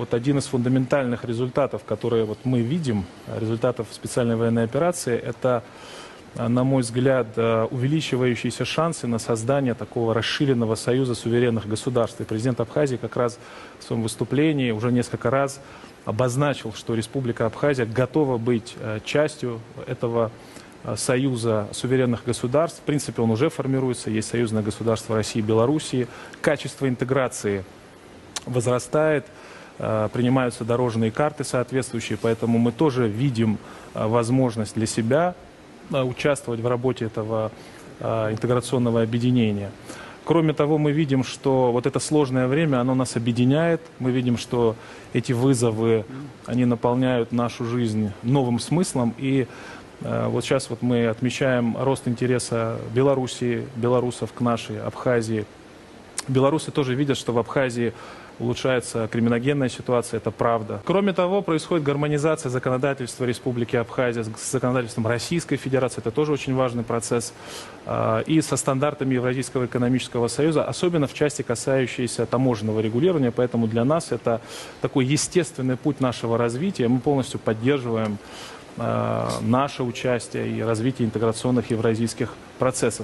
Вот один из фундаментальных результатов, которые мы видим, результатов специальной военной операции, это, на мой взгляд, увеличивающиеся шансы на создание такого расширенного союза суверенных государств. И президент Абхазии как раз в своем выступлении уже несколько раз обозначил, что Республика Абхазия готова быть частью этого союза суверенных государств. В принципе, он уже формируется, есть союзное государство России и Белоруссии. Качество интеграции возрастает. Принимаются дорожные карты соответствующие, поэтому мы тоже видим возможность для себя участвовать в работе этого интеграционного объединения. Кроме того, мы видим, что вот это сложное время, оно нас объединяет. Мы видим, что эти вызовы, они наполняют нашу жизнь новым смыслом. И вот сейчас мы отмечаем рост интереса Белоруссии, белорусов к нашей Абхазии. Белорусы тоже видят, что в Абхазии улучшается криминогенная ситуация, это правда. Кроме того, происходит гармонизация законодательства Республики Абхазия с законодательством Российской Федерации, это тоже очень важный процесс, и со стандартами Евразийского экономического союза, особенно в части, касающейся таможенного регулирования, поэтому для нас это такой естественный путь нашего развития, мы полностью поддерживаем наше участие и развитие интеграционных евразийских процессов.